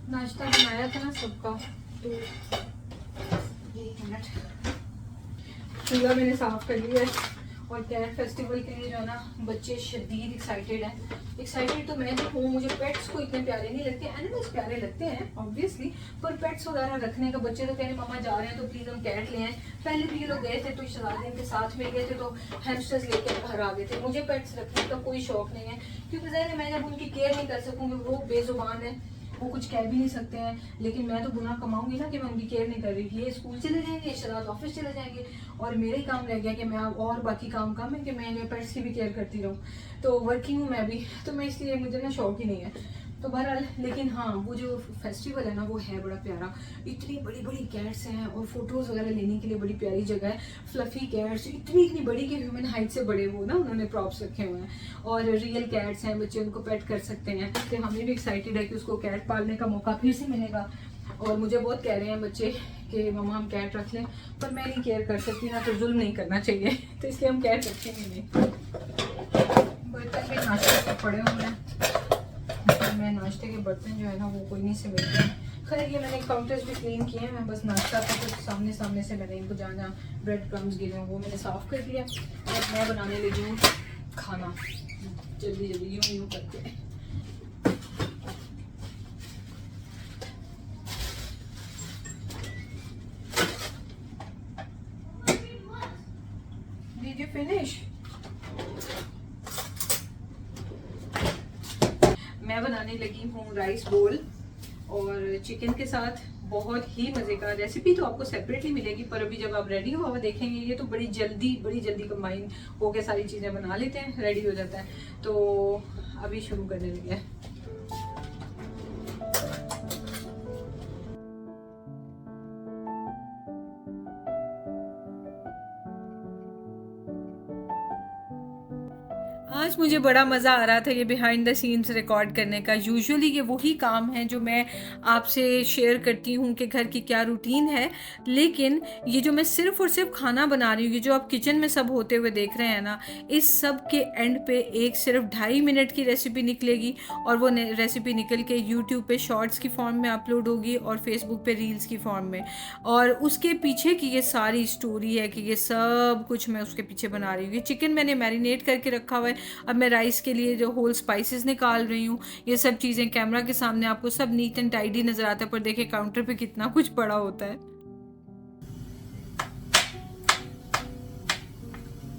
नाश्ता बनाया था ना सबका, तो 1 मिनट, चूल्हा मैंने साफ कर लिया है। और कैट फेस्टिवल के लिए जो है ना बच्चे शदीद एक्साइटेड हैं। एक्साइटेड तो मैं भी हूँ, मुझे पेट्स को इतने प्यारे नहीं लगते, एनिमल्स प्यारे लगते हैं ऑब्वियसली, पर पेट्स वगैरह रखने का, बच्चे तो कह रहे मामा जा रहे हैं तो प्लीज़ हम कैट ले आए। पहले भी ये लोग गए थे तो शहजादिन के साथ में गए थे तो हैमस्टर्स लेके घर आ गए थे। मुझे पेट्स रखने का कोई शौक नहीं है, क्योंकि ज़ाहिर है मैं जब उनकी केयर नहीं कर सकूँगी, वो बेजुबान है, वो कुछ कह भी नहीं सकते हैं, लेकिन मैं तो गुनाह कमाऊंगी ना कि मैं उनकी केयर नहीं कर रही। ये स्कूल चले जाएंगे, शराब ऑफिस चले जाएंगे, और मेरे ही काम रह गया कि मैं अब, और बाकी काम कम है कि मैं पेट्स की भी केयर करती रहूँ। तो वर्किंग हूँ मैं भी, तो मैं इसलिए, मुझे ना शौक ही नहीं है। तो बहरहाल, लेकिन हाँ वो जो फेस्टिवल है ना वो है बड़ा प्यारा। इतनी बड़ी बड़ी कैट्स हैं और फोटोज़ वगैरह लेने के लिए बड़ी प्यारी जगह है। फ्लफी कैट्स इतनी बड़ी कि ह्यूमन हाइट से बड़े, वो ना उन्होंने प्रॉप्स रखे हुए हैं, और रियल कैट्स हैं, बच्चे उनको पेट कर सकते हैं। इसलिए हमें भी एक्साइटेड है कि उसको कैट पालने का मौका फिर से मिलेगा। और मुझे बहुत कह रहे हैं बच्चे कि मम्मा हम कैट रख लें, पर मैं नहीं केयर कर सकती ना, तो जुल्म नहीं करना चाहिए, तो इसलिए हम कैट रखेंगे नहीं। बर्तन भी नाश्ते के पड़े हुए हैं, मैं नाश्ते के बर्तन जो है ना वो कोई नहीं समेटते हैं। खैर ये मैंने काउंटर्स भी क्लीन किए हैं, मैं बस नाश्ता का तो सामने से मैंने इनको जहाँ ब्रेड क्रम्स गिरे हैं वो मैंने साफ़ कर दिया। और मैं बनाने लगी हूँ खाना, जल्दी यूँ करके। Did you finish? मैं बनाने लगी हूँ राइस बोल और चिकन के साथ। बहुत ही मज़े का, रेसिपी तो आपको सेपरेटली मिलेगी, पर अभी जब आप रेडी हो देखेंगे, ये तो बड़ी जल्दी कंबाइन होके सारी चीज़ें बना लेते हैं, रेडी हो जाता है। तो अभी शुरू करने लगे हैं। आज मुझे बड़ा मज़ा आ रहा था ये बिहाइंड द सीन्स रिकॉर्ड करने का। यूजुअली ये वही काम है जो मैं आपसे शेयर करती हूँ कि घर की क्या रूटीन है, लेकिन ये जो मैं सिर्फ़ और सिर्फ खाना बना रही हूँ, ये जो आप किचन में सब होते हुए देख रहे हैं ना, इस सब के एंड पे एक सिर्फ 2.5 मिनट की रेसिपी निकलेगी, और वो रेसिपी निकल के यूट्यूब पे शॉर्ट्स की फॉर्म में अपलोड होगी और फेसबुक पे रील्स की फॉर्म में। और उसके पीछे की ये सारी स्टोरी है कि ये सब कुछ मैं उसके पीछे बना रही हूँ। ये चिकन मैंने मैरिनेट करके रखा हुआ है, अब मैं राइस के लिए जो होल स्पाइसेस निकाल रही हूँ। ये सब चीज़ें कैमरा के सामने आपको सब नीट एंड टाइडी नज़र आता है, पर देखिए काउंटर पे कितना कुछ पड़ा होता है।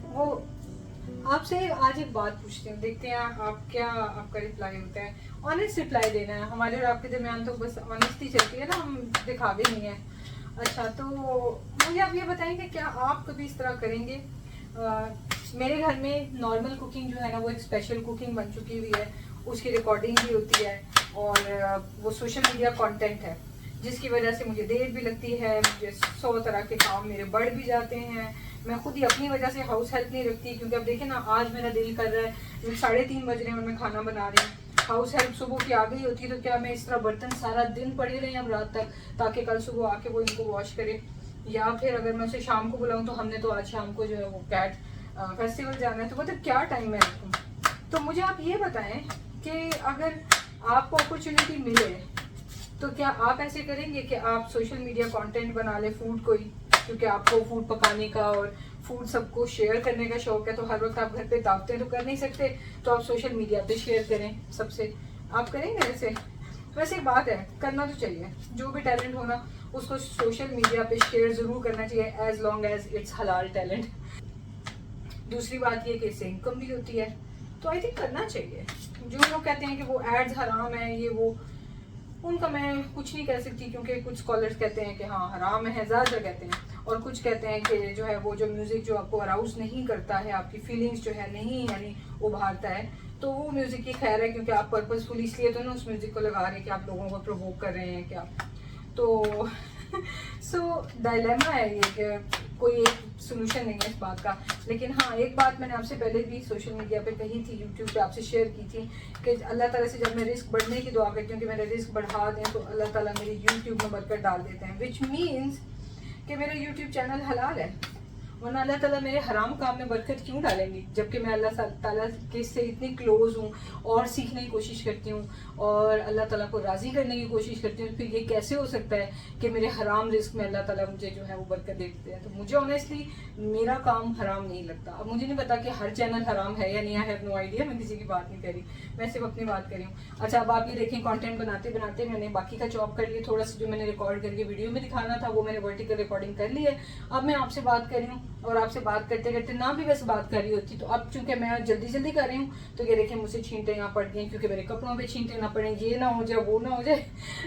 वो आपसे आज एक बात पूछती हूँ, देखते हैं आप क्या, आपका रिप्लाई होता है। ऑनेस्ट रिप्लाई देना है, हमारे और आपके दरमियान तो बस ऑनेस्टी चलती है ना, हम दिखावे नहीं है। अच्छा, तो मुझे आप ये बताएंगे क्या आप कभी इस तरह करेंगे? मेरे घर में नॉर्मल कुकिंग जो है ना वो एक स्पेशल कुकिंग बन चुकी हुई है, उसकी रिकॉर्डिंग भी होती है, और वो सोशल मीडिया कंटेंट है, जिसकी वजह से मुझे देर भी लगती है, मुझे 100 तरह के काम मेरे बढ़ भी जाते हैं। मैं खुद ही अपनी वजह से हाउस हेल्प नहीं रखती, क्योंकि अब देखिए ना, आज मेरा दिल कर रहा है, 3:30 बज रहे हैं और मैं खाना बना रही हूँ। हाउस हेल्प सुबह की आ गई होती तो क्या मैं इस तरह बर्तन सारा दिन पड़े रहे अब रात तक, ताकि कल सुबह आके वो इनको वॉश करे। या फिर अगर मैं उसे शाम को बुलाऊँ, तो हमने तो आज शाम को जो है वो कैट फेस्टिवल जाना है, तो मतलब क्या टाइम है आपको? तो मुझे आप ये बताएं कि अगर आपको अपॉर्चुनिटी मिले तो क्या आप ऐसे करेंगे कि आप सोशल मीडिया कंटेंट बना ले फूड कोई, क्योंकि आपको फूड पकाने का और फूड सबको शेयर करने का शौक है, तो हर वक्त आप घर पे दावतें तो कर नहीं सकते, तो आप सोशल मीडिया पे शेयर करें सबसे। आप करेंगे ऐसे? वैसे एक बात है, करना तो चाहिए, जो भी टैलेंट होना उसको सोशल मीडिया पे शेयर ज़रूर करना चाहिए, एज लॉन्ग एज इट्स हलाल टैलेंट। दूसरी बात ये कि इससे इनकम भी होती है, तो आई थिंक करना चाहिए। जो लोग कहते हैं कि वो एड्स हराम है, ये वो, उनका मैं कुछ नहीं कह सकती, क्योंकि कुछ स्कॉलर्स कहते हैं कि हाँ हराम है, ज़्यादातर कहते हैं, और कुछ कहते हैं कि जो है वो जो म्यूज़िक जो आपको अराउज नहीं करता है, आपकी फीलिंग्स जो है नहीं यानी उभारता है, तो वो म्यूज़िक की खैर है, क्योंकि आप पर्पसफुल इसलिए तो ना उस म्यूज़िक को लगा रहे हैं कि आप लोगों को प्रोवोक कर रहे हैं क्या। तो सो डायलेमा है ये कि कोई एक सोल्यूशन नहीं है इस बात का। लेकिन हाँ, एक बात मैंने आपसे पहले भी सोशल मीडिया पे कही थी, यूट्यूब पे आपसे शेयर की थी, कि अल्लाह ताला से जब मैं रिस्क बढ़ने की दुआ करती हूँ कि मेरा रिस्क बढ़ा दें, तो अल्लाह ताला मेरे यूट्यूब में बरकत डाल देते हैं, विच मीन्स कि मेरा यूट्यूब चैनल हलाल है, वरना अल्लाह ताला मेरे हराम काम में बरकत क्यों डालेंगी, जबकि मैं अल्लाह ताला के से इतनी क्लोज हूँ और सीखने की कोशिश करती हूँ और अल्लाह ताला को राज़ी करने की कोशिश करती हूँ। फिर ये कैसे हो सकता है कि मेरे हराम रिस्क में अल्लाह ताला मुझे जो है वो बरकत देते हैं। तो मुझे ऑनेस्टली मेरा काम हराम नहीं लगता। अब मुझे नहीं पता कि हर चैनल हराम है या नहीं, आई हैव नो आइडिया, मैं किसी की बात नहीं करी, मैं सिर्फ अपनी बात करी हूँ। अच्छा, अब आप ये देखें, कंटेंट बनाते बनाते मैंने बाकी का जॉब कर लिया, थोड़ा सा जो मैंने रिकॉर्ड करके वीडियो में दिखाना था वो मैंने वर्टिकल रिकॉर्डिंग कर ली है। अब मैं आपसे बात कर रही हूँ और आपसे बात करते करते ना भी बस बात कर रही होती, तो अब चूंकि मैं जल्दी जल्दी कर रही हूँ तो ये देखें मुझसे छींटे यहाँ पड़ गई, क्योंकि मेरे कपड़ों पे छींटे ना पड़े, ये ना हो जाए वो ना हो जाए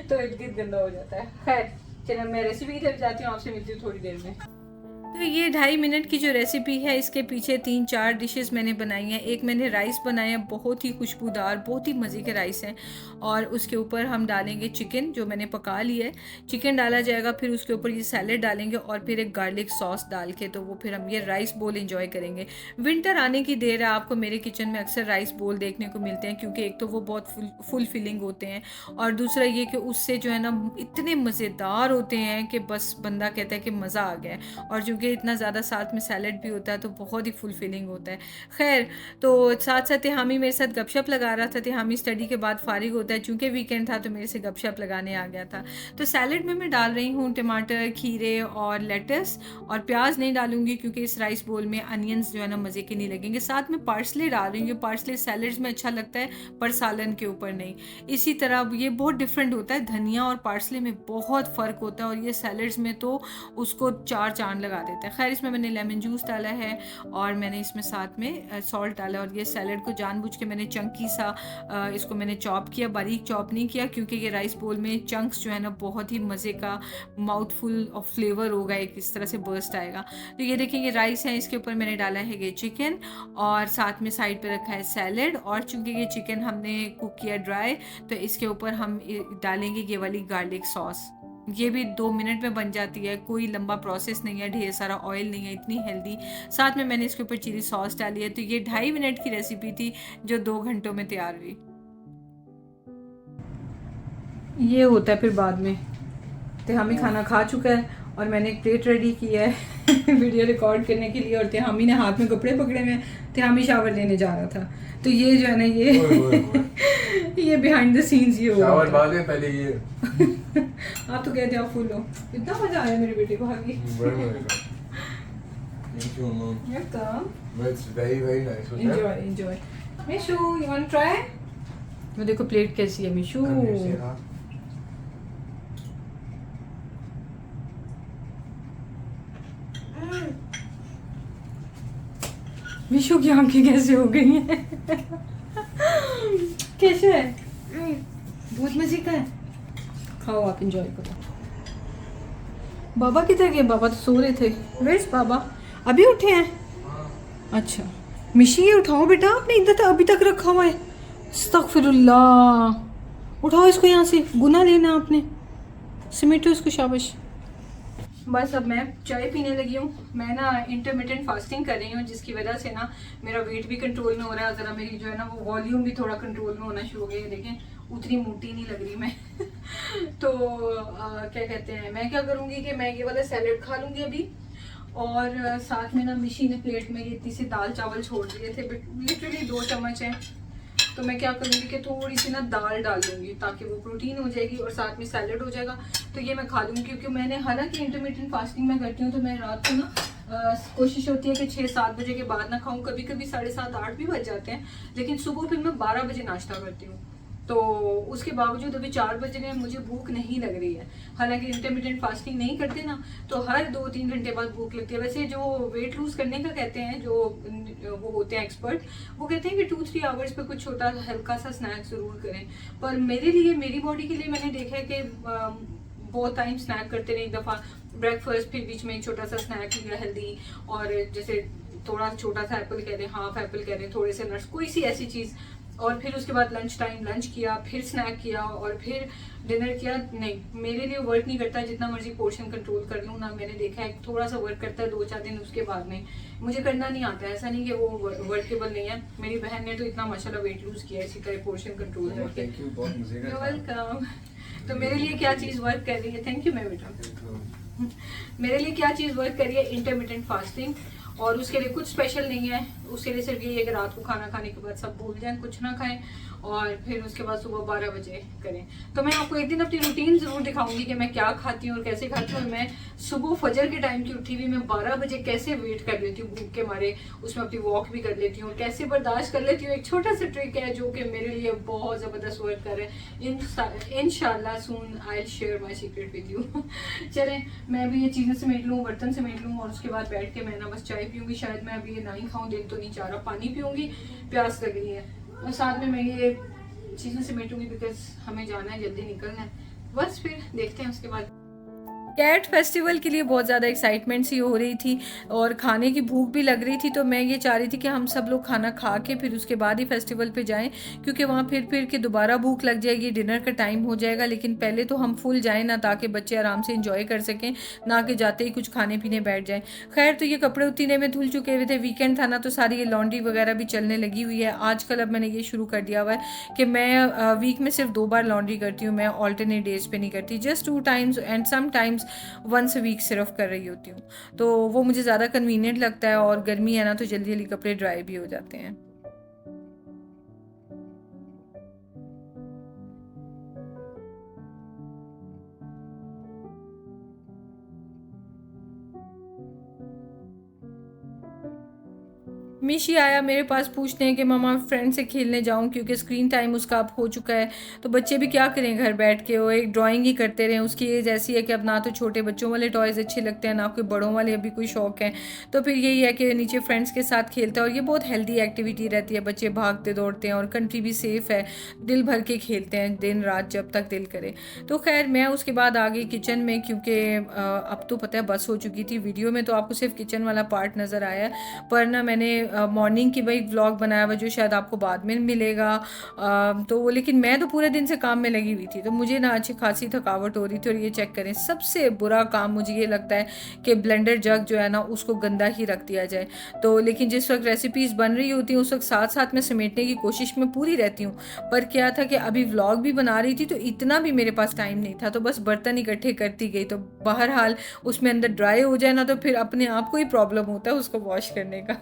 तो इर्द गिर्द गंदा हो जाता है। खैर चलिए मैं रेसिपी की तरफ जाती हूँ, आपसे मिलती हूँ थोड़ी देर में। तो ये 2.5 मिनट की जो रेसिपी है, इसके पीछे 3-4 डिशेस मैंने बनाई हैं। एक मैंने राइस बनाया, बहुत ही खुशबूदार, बहुत ही मज़े के राइस हैं, और उसके ऊपर हम डालेंगे चिकन जो मैंने पका लिया है, चिकन डाला जाएगा, फिर उसके ऊपर ये सैलेड डालेंगे और फिर एक गार्लिक सॉस डाल के, तो वो फिर हम ये राइस बोल इंजॉय करेंगे। विंटर आने की देर है, आपको मेरे किचन में अक्सर राइस बोल देखने को मिलते हैं, क्योंकि एक तो वो बहुत फुल फिलिंग होते हैं, और दूसरा ये कि उससे जो है ना इतने मज़ेदार होते हैं कि बस बंदा कहता है कि मज़ा आ गया है, और चूँकि इतना ज़्यादा साथ में सैलेड भी होता है तो बहुत ही फुल फिलिंग होता है। खैर, तो साथ साथ हामी मेरे साथ गपशप लगा रहा था, हामी स्टडी के बाद फारिग होता है, चूँकि वीकेंड था तो मेरे से गपशप लगाने आ गया था। तो सैलेड में मैं डाल रही हूँ टमाटर, खीरे और लेटस, और प्याज नहीं डालूंगी क्योंकि इस राइस बोल में अनियंस जो है ना मज़े के नहीं लगेंगे। साथ में पार्सले डाल रही हूँ, पार्सले सैलेड्स में अच्छा लगता है पर सालन के ऊपर नहीं। इसी तरह ये बहुत डिफरेंट होता है, धनिया और पार्सले में बहुत फ़र्क होता है, और ये सैलेड्स में तो उसको 4 चांद लगा देता है। खैर, इसमें मैंने लेमन जूस डाला है और मैंने इसमें साथ में सॉल्ट डाला, और ये सैलेड को जानबूझ के मैंने चंकी सा इसको मैंने चॉप किया, बारीक चॉप नहीं किया, क्योंकि ये राइस बोल में चंक्स जो है ना बहुत ही मज़े का माउथफुल ऑफ फ्लेवर होगा, एक इस तरह से बर्स्ट आएगा। तो ये देखेंगे राइस है, इसके ऊपर मैंने डाला है ये चिकन, और साथ में साइड पे रखा है सैलेड, और चूँकि ये चिकन हमने कुक किया ड्राई, तो इसके ऊपर हम डालेंगे ये वाली गार्लिक सॉस। ये भी 2 मिनट में बन जाती है, कोई लंबा प्रोसेस नहीं है, ढेर सारा ऑयल नहीं है, इतनी हेल्दी। साथ में मैंने इसके ऊपर चिली सॉस डाली है। तो ये 2.5 मिनट की रेसिपी थी जो 2 घंटों में तैयार हुई। ये होता है फिर बाद में, तो हामी खाना खा चुका है और मैंने एक प्लेट रेडी किया है वीडियो रिकॉर्ड करने के लिए, और त्यामी ने हाथ में कपड़े पकड़े हुए, त्यामी शावर लेने जा रहा था। तो ये जो है ना ये बिहाइंड द सीन्स ये हो शावर बाद में पहले ये आप तो कहते हो फुल हो, इतना मजा आया मेरे बेटे को आगे। Thank you, Mom. Welcome. It's very, very nice. Enjoy, enjoy. Mishu, you want to try? वो देखो प्लेट कैसी है मिशू। मिशू की आंखें कैसे हो गई हैं कैसे है? बहुत मजे का है, खाओ आप एंजॉय करो। बाबा किधर गए? बाबा तो सो रहे थे। वेयर्स बाबा? अभी उठे हैं? अच्छा मिशी, ये उठाओ बेटा, आपने इधर तक अभी तक रखा हुआ है। अस्तगफिरुल्लाह, उठाओ इसको यहाँ से, गुना लेना आपने, समेटो इसको, शाबाश। बस अब मैं चाय पीने लगी हूँ। मैं ना इंटरमिटेंट फास्टिंग कर रही हूँ, जिसकी वजह से ना मेरा वेट भी कंट्रोल में हो रहा है, ज़रा मेरी जो है ना वो वॉल्यूम भी थोड़ा कंट्रोल में होना शुरू हो गया है। देखें उतनी मोटी नहीं लग रही मैं तो क्या कहते हैं, मैं क्या करूँगी कि मैं ये वाला सैलेड खा लूँगी अभी, और साथ में ना मिशी ने प्लेट में ये इतनी सी दाल चावल छोड़ दिए थे, लिटरली 2 चम्मच हैं, तो मैं क्या करूँगी कि थोड़ी सी ना दाल डाल दूँगी ताकि वो प्रोटीन हो जाएगी और साथ में सैलेड हो जाएगा, तो ये मैं खा लूँगी। क्योंकि मैंने हालांकि इंटरमिटेंट फास्टिंग में करती हूँ, तो मैं रात को ना कोशिश होती है कि 6-7 बजे के बाद ना खाऊँ, कभी कभी 7:30-8 भी बज जाते हैं, लेकिन सुबह फिर मैं 12 बजे नाश्ता करती हूँ, तो उसके बावजूद अभी 4 बजे में मुझे भूख नहीं लग रही है। हालांकि इंटरमिटेंट फास्टिंग नहीं करते ना तो हर 2-3 घंटे बाद भूख लगती है। वैसे जो वेट लूज करने का कहते हैं, जो वो होते हैं एक्सपर्ट, वो कहते हैं कि 2-3 आवर्स पे कुछ छोटा हल्का सा स्नैक ज़रूर करें, पर मेरे लिए, मेरी बॉडी के लिए मैंने देखा है कि बहुत टाइम स्नैक करते रहे, एक दफ़ा ब्रेकफास्ट, फिर बीच में एक छोटा सा स्नैक लिया हेल्दी, और जैसे थोड़ा छोटा सा एप्पल कह रहे हैं, हाफ एप्पल कह रहे हैं, थोड़े से नट्स, कोई सी ऐसी चीज़, और फिर उसके बाद लंच टाइम लंच किया, फिर स्नैक किया और फिर डिनर किया। नहीं, मेरे लिए वर्क नहीं करता, जितना मर्जी पोर्शन कंट्रोल कर लूँ ना, मैंने देखा है थोड़ा सा वर्क करता है 2-4 दिन, उसके बाद में मुझे करना नहीं आता है। ऐसा नहीं कि वो वर्केबल नहीं है, मेरी बहन ने तो इतना माशाल्लाह वेट लूज किया इसी तरह पोर्शन कंट्रोल करके। थैंक यू, बहुत मजे का। वेलकम। तो मेरे लिए क्या चीज़ वर्क कर रही है? थैंक यू मैं बेटा। मेरे लिए क्या चीज़ वर्क करी है, इंटरमिटेंट फास्टिंग। और उसके लिए कुछ स्पेशल नहीं है, उसके लिए सिर्फ ये है कि रात को खाना खाने के बाद सब भूल जाएं, कुछ ना खाएं, और फिर उसके बाद सुबह 12 बजे करें। तो मैं आपको एक दिन अपनी रूटीन ज़रूर दिखाऊंगी कि मैं क्या खाती हूँ और कैसे खाती हूँ। मैं सुबह फजर के टाइम की उठी हुई, मैं 12 बजे कैसे वेट कर लेती हूँ भूख के मारे, उसमें अपनी वॉक भी कर लेती हूँ, कैसे बर्दाश्त कर लेती हूँ। एक छोटा सा ट्रिक है जो कि मेरे लिए बहुत ज़बरदस्त वर्क कर रहा है। इंशाल्लाह soon I will share my secret with you. चलें, मैं अभी ये चीज़ें समेट लूँ, बर्तन समेट लूँ, और उसके बाद बैठ के मैं ना बस चाय पीऊँगी। शायद मैं अभी ये ना ही खाऊँ, दिल तो नहीं चाह रहा, पानी पीऊँगी, प्यास लग रही है, और साथ में मैं ये चीज़ें समेटूंगी बिकॉज हमें जाना है, जल्दी निकलना है। बस फिर देखते हैं उसके बाद। कैट फेस्टिवल के लिए बहुत ज़्यादा एक्साइटमेंट सी हो रही थी और खाने की भूख भी लग रही थी, तो मैं ये चाह रही थी कि हम सब लोग खाना खा के फिर उसके बाद ही फेस्टिवल पे जाएं, क्योंकि वहाँ फिर के दोबारा भूख लग जाएगी, डिनर का टाइम हो जाएगा। लेकिन पहले तो हम फुल जाएं ना, ताकि बच्चे आराम से इंजॉय कर सकें, ना कि जाते ही कुछ खाने पीने बैठ जाएं। खैर, तो ये कपड़े उतने में धुल चुके हुए थे, वीकेंड था ना, तो सारी ये लॉन्ड्री वगैरह भी चलने लगी हुई है आजकल। अब मैंने ये शुरू कर दिया हुआ है कि मैं वीक में सिर्फ 2 बार लॉन्ड्री करती हूँ, मैं ऑल्टरनेट डेज पे नहीं करती, just 2 times and sometimes once a week सिर्फ कर रही होती हूँ। तो वो मुझे ज़्यादा कन्वीनियंट लगता है, और गर्मी है ना, तो जल्दी जल्दी कपड़े ड्राई भी हो जाते हैं। मिशी आया मेरे पास पूछते हैं कि मामा फ्रेंड से खेलने जाऊं, क्योंकि स्क्रीन टाइम उसका अब हो चुका है। तो बच्चे भी क्या करें घर बैठ के, वो एक ड्राइंग ही करते रहें। उसकी एज ऐसी है कि अब ना तो छोटे बच्चों वाले टॉयज़ अच्छे लगते हैं, ना कोई बड़ों वाले अभी कोई शौक़ है। तो फिर यही है कि नीचे फ्रेंड्स के साथ खेलता है, और ये बहुत हेल्दी एक्टिविटी रहती है। बच्चे भागते दौड़ते हैं और कंट्री भी सेफ़ है, दिल भर के खेलते हैं दिन रात जब तक दिल करे। तो खैर, मैं उसके बाद आ गई किचन में, क्योंकि अब तो पता है बस हो चुकी थी। वीडियो में तो आपको सिर्फ किचन वाला पार्ट नज़र आया है, पर ना मैंने मॉर्निंग की भाई व्लॉग बनाया हुआ, जो शायद आपको बाद में मिलेगा। तो वो, लेकिन मैं तो पूरे दिन से काम में लगी हुई थी, तो मुझे ना अच्छी खासी थकावट हो रही थी। और ये चेक करें, सबसे बुरा काम मुझे ये लगता है कि ब्लेंडर जग जो है ना, उसको गंदा ही रख दिया जाए। तो लेकिन जिस वक्त रेसिपीज़ बन रही होती हैं, उस वक्त साथ साथ में समेटने की कोशिश में पूरी रहती हूँ। पर क्या था कि अभी व्लॉग भी बना रही थी, तो इतना भी मेरे पास टाइम नहीं था, तो बस बर्तन इकट्ठे करती गई। तो बहरहाल उसमें अंदर ड्राई हो जाए ना, तो फिर अपने आप को ही प्रॉब्लम होता है उसको वॉश करने का।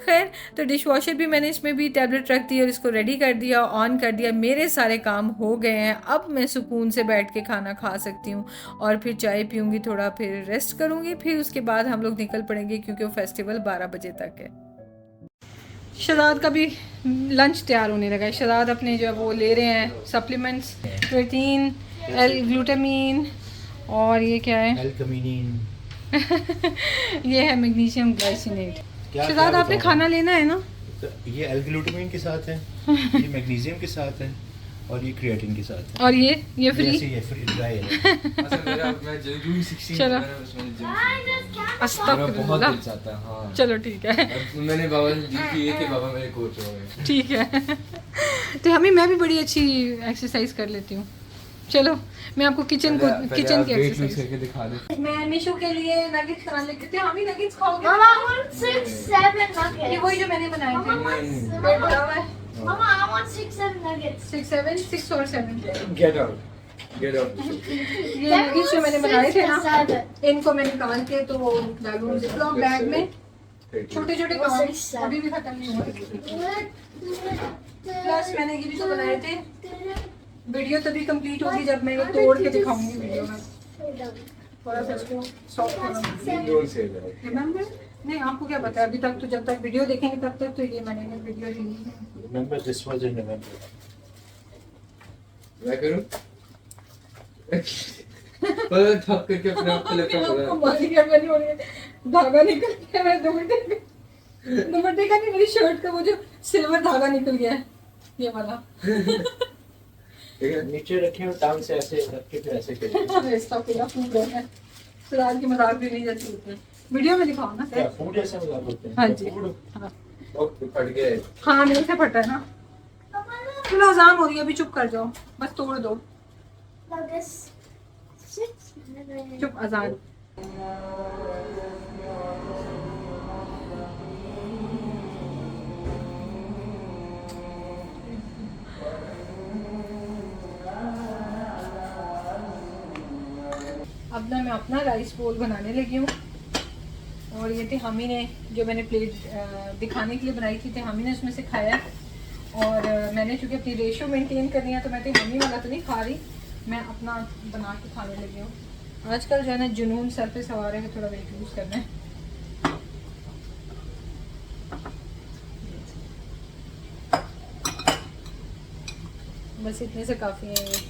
खैर, तो डिश वॉशर भी मैंने इसमें भी टैबलेट रख दी और इसको रेडी कर दिया, ऑन कर दिया। मेरे सारे काम हो गए हैं, अब मैं सुकून से बैठ के खाना खा सकती हूँ, और फिर चाय पीऊँगी, थोड़ा फिर रेस्ट करूँगी, फिर उसके बाद हम लोग निकल पड़ेंगे, क्योंकि वो फेस्टिवल 12 बजे तक है। शहजाद का भी लंच तैयार होने लगा है। शहजाद अपने जो है वो ले रहे हैं सप्लीमेंट्स, प्रोटीन, एल-ग्लूटामीन, और ये क्या है, एल-कमीनिन। ये है मैग्नीशियम ग्लाइसिनेट। शहजाद, आपने खाना लेना है ना? तो ये एल-ग्लूटामीन के साथ है, ये मैग्नीशियम के साथ है, और ये क्रिएटिन के साथ है। और ये फ्री? ये फ्री ड्राई है। अच्छा, मैं जल्दी 16 चलो। उसमें अस्तगफिरुल्लाह। दिल चाहता है। हाँ, चलो ठीक है, मैंने बाबा से जिद की है कि बाबा मेरे कोच हो गए। ठीक है। तो मैं भी बड़ी अच्छी एक्सरसाइज कर लेती हूँ। चलो, मैं आपको किचन की एक्सरसाइज करके दिखा दे। मैं मिशू के लिए नगेट्स बना लेती हूँ। हम ही नगेट्स खाओगे? Mama, I want 6-7 nuggets. ये वही जो मैंने बनाए थे। नहीं, पेट भरा हुआ है। Mama, I want 6-7 nuggets. 6 और 7। Get out. ये नगेट्स जो मैंने बनाए थे ना, 7. इनको मैं निकाल के तो डालूंगी जिपलॉक बैग में। छोटे छोटे काम अभी भी खत्म नहीं हुए। प्लस मैंने ये भी तो बनाए थे। वीडियो तभी कंप्लीट होगी जब मैं ये तोड़ के दिखाऊंगी वीडियो में। थोड़ा सा इसको सॉफ्ट होना। रिमेंबर? नहीं, आपको क्या पता है, अभी तक तो जब तक वीडियो देखेंगे तब तक तो ये मैंने वीडियो रिलीज है। Remember this was in November. मैं करूं? पर थक करके अपने आप को लगता आपको मारी क्या बनी हो रही है, धागा निकल गया मेरे दुपट्टे का नहीं, मेरी शर्ट का वो जो सिल्वर धागा निकल गया है, ये वाला। नीचे रखे और टांग से ऐसे रख के फिर ऐसे करें। इसका पूरा फूड है। फिलहाल की मजाक भी नहीं जाती होती है। वीडियो में दिखाओ ना क्या सर। फूड ऐसा मजाक होते हैं? हाँ जी। फूड फट गए। हाँ, मेरे से फटा है ना। चलो, अजान हो रही है, अभी चुप कर जाओ, बस तोड़ दो। Nuggets. 6. चुप, अजान। अब अब ना मैं अपना राइस बोल बनाने लगी हूँ। और ये तिहामी ने जो मैंने प्लेट दिखाने के लिए बनाई थी, तिहामी ने उसमें से खाया। और मैंने चूँकि अपनी रेशो मेंटेन करनी है तो मैं तिहामी वाला तो नहीं खा रही, मैं अपना बना के खाने लगी हूँ। आजकल जो है ना जुनून सर पे सवार है कि थोड़ा वेट लूज करना है। बस इतने से काफ़ी है ये।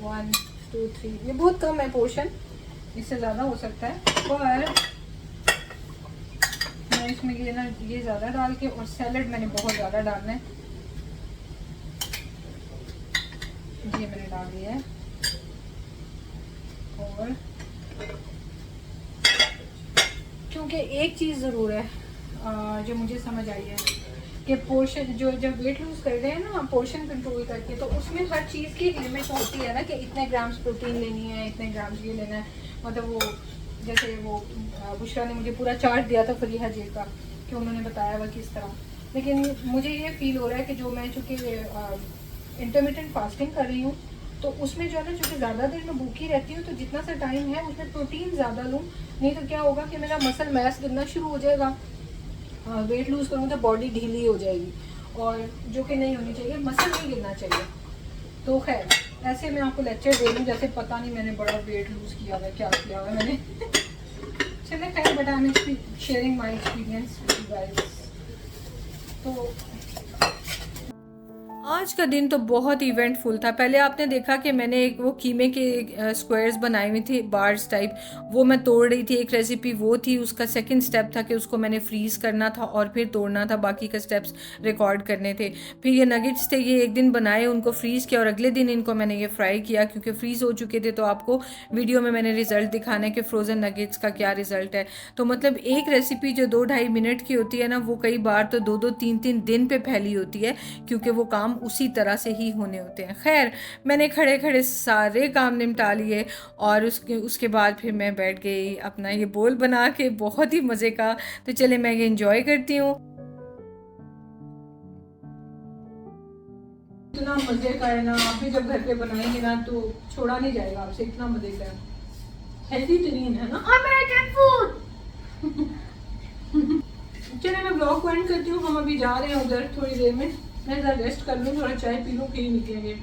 1 2 3, ये बहुत कम है पोर्शन, इससे ज़्यादा हो सकता है। पर मैं इसमें ये ना ये ज़्यादा डाल के, और सैलड मैंने बहुत ज़्यादा डालना है, ये मैंने डाल दिया है। और क्योंकि एक चीज़ ज़रूर है जो मुझे समझ आई है कि पोर्शन जो जब वेट लूज कर रहे हैं ना पोर्शन कंट्रोल करके, तो उसमें हर चीज़ की लिमिट होती है ना कि इतने ग्राम्स प्रोटीन लेनी है, इतने ग्राम्स ये लेना है। मतलब वो जैसे वो बुशरा ने मुझे पूरा चार्ट दिया था फरीहा जी का कि उन्होंने बताया हुआ किस तरह। लेकिन मुझे ये फील हो रहा है कि जो मैं चूँकि इंटरमिटेंट फास्टिंग कर रही हूँ तो उसमें जो है ना चूँकि ज़्यादा देर मैं भूखी रहती हूँ तो जितना सा टाइम है उसमें प्रोटीन ज़्यादा लूँ, नहीं तो क्या होगा कि मेरा मसल मैस गिरना शुरू हो जाएगा। वेट लूज़ करूँ तो बॉडी ढीली हो जाएगी, और जो कि नहीं होनी चाहिए, मसल नहीं गिरना चाहिए। तो खैर ऐसे मैं आपको लेक्चर दे दूँ जैसे पता नहीं मैंने बड़ा वेट लूज़ किया हुआ है, क्या किया हुआ है मैंने। चलिए खैर, but I am sharing my experience with you guys. तो आज का दिन तो बहुत इवेंटफुल था। पहले आपने देखा कि मैंने एक वो कीमे के स्क्वायर्स बनाए हुए थे, बार्स टाइप, वो मैं तोड़ रही थी। एक रेसिपी वो थी, उसका सेकंड स्टेप था कि उसको मैंने फ्रीज़ करना था और फिर तोड़ना था, बाकी के स्टेप्स रिकॉर्ड करने थे। फिर ये नगेट्स थे, ये एक दिन बनाए, उनको फ्रीज़ किया और अगले दिन इनको मैंने ये फ्राई किया क्योंकि फ्रीज़ हो चुके थे। तो आपको वीडियो में मैंने रिज़ल्ट दिखाना है कि फ्रोज़न नगेट्स का क्या रिज़ल्ट है। तो मतलब एक रेसिपी जो 2-2.5 मिनट की होती है ना, वो कई बार तो 2-2 3-3 दिन पे फैली होती है क्योंकि वो काम उसी तरह से ही होने होते हैं। खैर, मैंने खड़े खड़े सारे काम निपटा लिए और उसके बाद फिर मैं बैठ गई अपना ये बोल बना के, बहुत ही मज़े का। तो चले मैं ये इंजॉय करती हूँ। इतना मज़े का है ना, आप भी जब घर पे बनाएंगे ना तो छोड़ा नहीं जाएगा आपसे, इतना मज़े का है, हेल्दी तरीन है ना। American food. चलिए मैं ब्लॉग को एंड करती हूँ, हम अभी जा रहे हैं उधर थोड़ी देर में। मैं ज़रा रेस्ट कर लूँ, थोड़ा चाय पी लूँ, फिर निकलेंगे।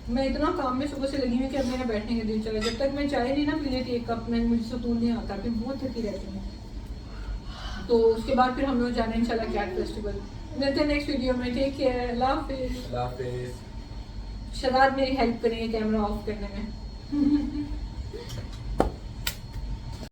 मैं इतना काम में सुबह से लगी हुई कि अब मेरा बैठने का दिन चला। जब तक मैं चाय नहीं ना पी लेती एक कप में, मुझे सुकून नहीं आता, फिर बहुत थकी रहती हूँ। तो उसके बाद फिर हम लोग जाने इंशाल्लाह कैट फेस्टिवल। मिलते हैं नेक्स्ट वीडियो में। टेक केयर, अल्लाह हाफिज़। अल्लाह हाफिज़। शदाद मेरी हेल्प करेंगे कैमरा ऑफ करने में।